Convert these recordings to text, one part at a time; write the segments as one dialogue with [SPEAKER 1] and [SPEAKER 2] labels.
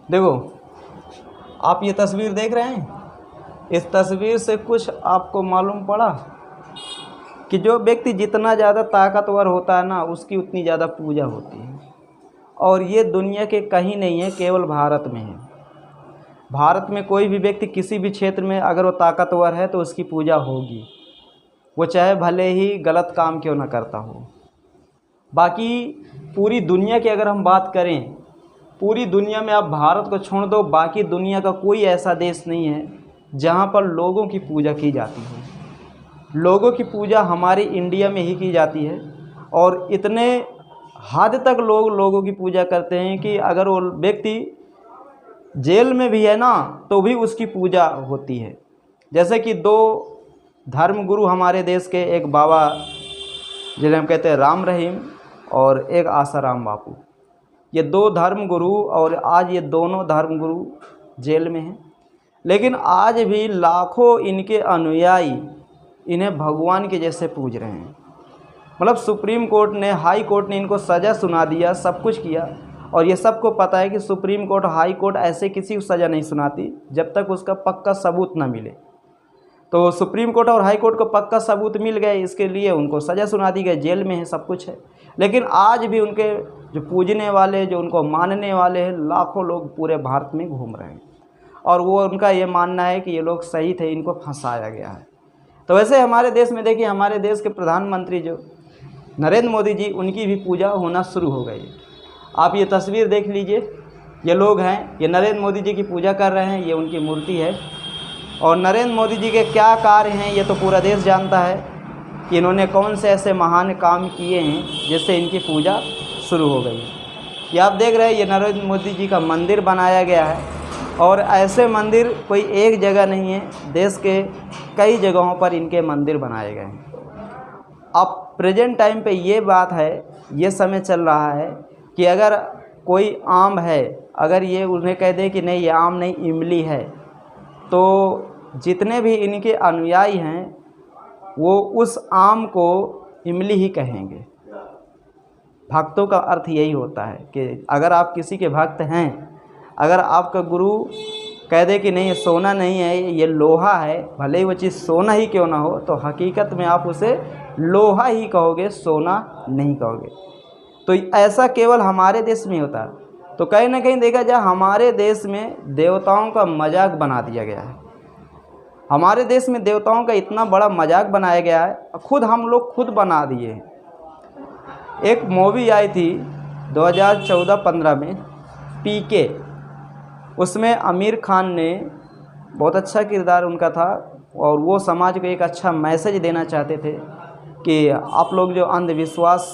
[SPEAKER 1] देखो, आप ये तस्वीर देख रहे हैं, इस तस्वीर से कुछ आपको मालूम पड़ा कि जो व्यक्ति जितना ज़्यादा ताकतवर होता है ना, उसकी उतनी ज़्यादा पूजा होती है। और ये दुनिया के कहीं नहीं है, केवल भारत में है। भारत में कोई भी व्यक्ति किसी भी क्षेत्र में अगर वो ताकतवर है तो उसकी पूजा होगी, वो चाहे भले ही गलत काम क्यों ना करता हो। बाकी पूरी दुनिया की अगर हम बात करें, पूरी दुनिया में आप भारत को छोड़ दो, बाकी दुनिया का कोई ऐसा देश नहीं है जहाँ पर लोगों की पूजा की जाती है। लोगों की पूजा हमारे इंडिया में ही की जाती है। और इतने हद तक लोग लोगों की पूजा करते हैं कि अगर वो व्यक्ति जेल में भी है ना, तो भी उसकी पूजा होती है। जैसे कि दो धर्मगुरु हमारे देश के, एक बाबा जिन्हें हम कहते हैं राम रहीम और एक आसाराम बापू, ये दो धर्मगुरु, और आज ये दोनों धर्मगुरु जेल में हैं। लेकिन आज भी लाखों इनके अनुयायी इन्हें भगवान के जैसे पूज रहे हैं। मतलब सुप्रीम कोर्ट ने, हाई कोर्ट ने इनको सज़ा सुना दिया, सब कुछ किया। और ये सबको पता है कि सुप्रीम कोर्ट, हाई कोर्ट ऐसे किसी को सज़ा नहीं सुनाती जब तक उसका पक्का सबूत ना मिले। तो सुप्रीम कोर्ट और हाई कोर्ट को पक्का सबूत मिल गए, इसके लिए उनको सज़ा सुना दी गई, जेल में है, सब कुछ है। लेकिन आज भी उनके जो पूजने वाले, जो उनको मानने वाले हैं, लाखों लोग पूरे भारत में घूम रहे हैं। और वो उनका ये मानना है कि ये लोग सही थे, इनको फंसाया गया है। तो वैसे हमारे देश में देखिए, हमारे देश के प्रधानमंत्री जो नरेंद्र मोदी जी, उनकी भी पूजा होना शुरू हो गई है। आप ये तस्वीर देख लीजिए, ये लोग हैं, ये नरेंद्र मोदी जी की पूजा कर रहे हैं, ये उनकी मूर्ति है। और नरेंद्र मोदी जी के क्या कार्य हैं ये तो पूरा देश जानता है कि इन्होंने कौन से ऐसे महान काम किए हैं जिससे इनकी पूजा शुरू हो गई है। ये आप देख रहे हैं, ये नरेंद्र मोदी जी का मंदिर बनाया गया है। और ऐसे मंदिर कोई एक जगह नहीं है, देश के कई जगहों पर इनके मंदिर बनाए गए हैं। अब प्रेजेंट टाइम पे ये बात है, ये समय चल रहा है कि अगर कोई आम है, अगर ये उन्हें कह दे कि नहीं ये आम नहीं इमली है, तो जितने भी इनके अनुयायी हैं वो उस आम को इमली ही कहेंगे। भक्तों का अर्थ यही होता है कि अगर आप किसी के भक्त हैं, अगर आपका गुरु कह दे कि नहीं ये सोना नहीं है, ये लोहा है, भले ही वो चीज़ सोना ही क्यों ना हो, तो हकीकत में आप उसे लोहा ही कहोगे, सोना नहीं कहोगे। तो ऐसा केवल हमारे देश में होता है। तो कहीं ना कहीं देखा जाए, हमारे देश में देवताओं का मजाक बना दिया गया है। हमारे देश में देवताओं का इतना बड़ा मजाक बनाया गया है, खुद हम लोग खुद बना दिए हैं। एक मूवी आई थी 2014-15 में, पीके, उसमें आमिर खान ने, बहुत अच्छा किरदार उनका था, और वो समाज को एक अच्छा मैसेज देना चाहते थे कि आप लोग जो अंधविश्वास,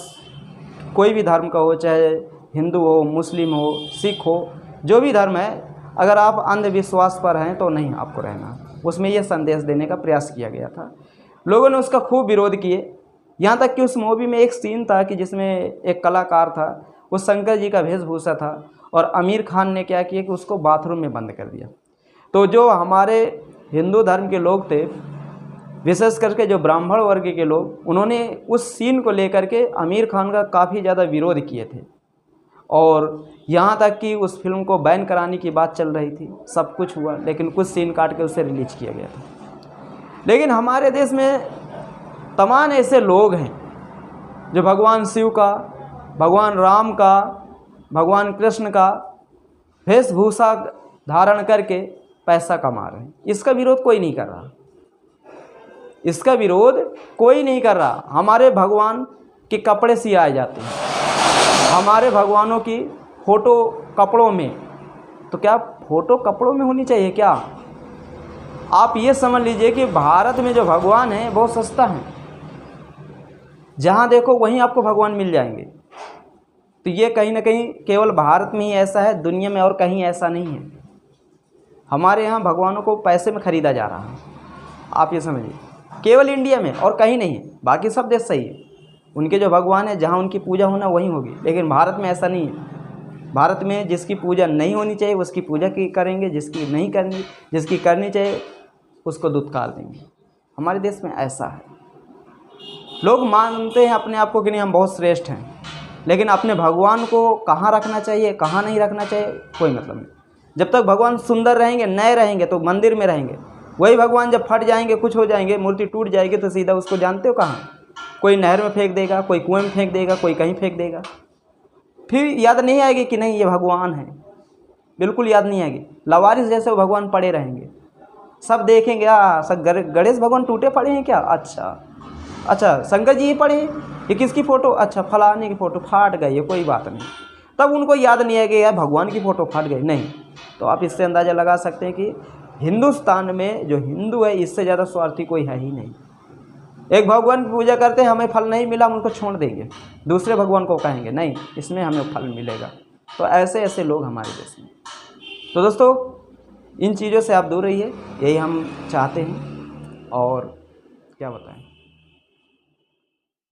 [SPEAKER 1] कोई भी धर्म का हो, चाहे हिंदू हो, मुस्लिम हो, सिख हो, जो भी धर्म है, अगर आप अंधविश्वास पर हैं तो नहीं आपको रहना। उसमें यह संदेश देने का प्रयास किया गया था। लोगों ने उसका खूब विरोध किए, यहाँ तक कि उस मूवी में एक सीन था कि जिसमें एक कलाकार था, वो शंकर जी का वेशभूषा था, और आमिर खान ने क्या किया कि उसको बाथरूम में बंद कर दिया। तो जो हमारे हिंदू धर्म के लोग थे, विशेष करके जो ब्राह्मण वर्ग के लोग, उन्होंने उस सीन को लेकर के आमिर खान का काफ़ी ज़्यादा विरोध किए थे। और यहाँ तक कि उस फिल्म को बैन कराने की बात चल रही थी, सब कुछ हुआ, लेकिन कुछ सीन काट के उसे रिलीज किया गया था। लेकिन हमारे देश में तमाम ऐसे लोग हैं जो भगवान शिव का, भगवान राम का, भगवान कृष्ण का वेशभूषा धारण करके पैसा कमा रहे हैं। इसका विरोध कोई नहीं कर रहा, इसका विरोध कोई नहीं कर रहा। हमारे भगवान के कपड़े सियाए जाते हैं, हमारे भगवानों की फ़ोटो कपड़ों में, तो क्या फ़ोटो कपड़ों में होनी चाहिए क्या? आप ये समझ लीजिए कि भारत में जो भगवान है बहुत सस्ता है, जहाँ देखो वहीं आपको भगवान मिल जाएंगे। तो ये कहीं ना कहीं केवल भारत में ही ऐसा है, दुनिया में और कहीं ऐसा नहीं है। हमारे यहाँ भगवानों को पैसे में ख़रीदा जा रहा है, आप ये समझिए, केवल इंडिया में और कहीं नहीं है। बाकी सब देश सही है, उनके जो भगवान है जहाँ उनकी पूजा होना वहीं होगी, लेकिन भारत में ऐसा नहीं है। भारत में जिसकी पूजा नहीं होनी चाहिए उसकी पूजा की करेंगे, जिसकी नहीं करनी, जिसकी करनी चाहिए उसको दुत्कार देंगे। हमारे देश में ऐसा है। लोग मानते हैं अपने आप को कि नहीं हम बहुत श्रेष्ठ हैं, लेकिन अपने भगवान को कहाँ रखना चाहिए, कहाँ नहीं रखना चाहिए, कोई मतलब नहीं। जब तक भगवान सुंदर रहेंगे, नए रहेंगे तो मंदिर में रहेंगे। वही भगवान जब फट जाएंगे, कुछ हो जाएंगे, मूर्ति टूट जाएगी तो सीधा उसको जानते हो कहाँ? कोई नहर में फेंक देगा, कोई कुएं में फेंक देगा, कोई कहीं फेंक देगा। फिर याद नहीं आएगी कि नहीं ये भगवान है, बिल्कुल याद नहीं आएगी। लावारिस जैसे वो भगवान पड़े रहेंगे, सब देखेंगे सब गणेश भगवान टूटे पड़े हैं क्या? अच्छा शंकर जी ही पड़े हैं, ये किसकी फ़ोटो? अच्छा फलाने की फ़ोटो फाट गई है, कोई बात नहीं। तब उनको याद नहीं है कि यार भगवान की फ़ोटो फट गई, नहीं। तो आप इससे अंदाज़ा लगा सकते हैं कि हिंदुस्तान में जो हिंदू है इससे ज़्यादा स्वार्थी कोई है ही नहीं। एक भगवान की पूजा करते हैं, हमें फल नहीं मिला, हम उनको छोड़ देंगे, दूसरे भगवान को कहेंगे नहीं इसमें हमें फल मिलेगा। तो ऐसे ऐसे लोग हमारे देश में। तो दोस्तों इन चीज़ों से आप दूर रहिए, यही हम चाहते हैं। और क्या बताएं।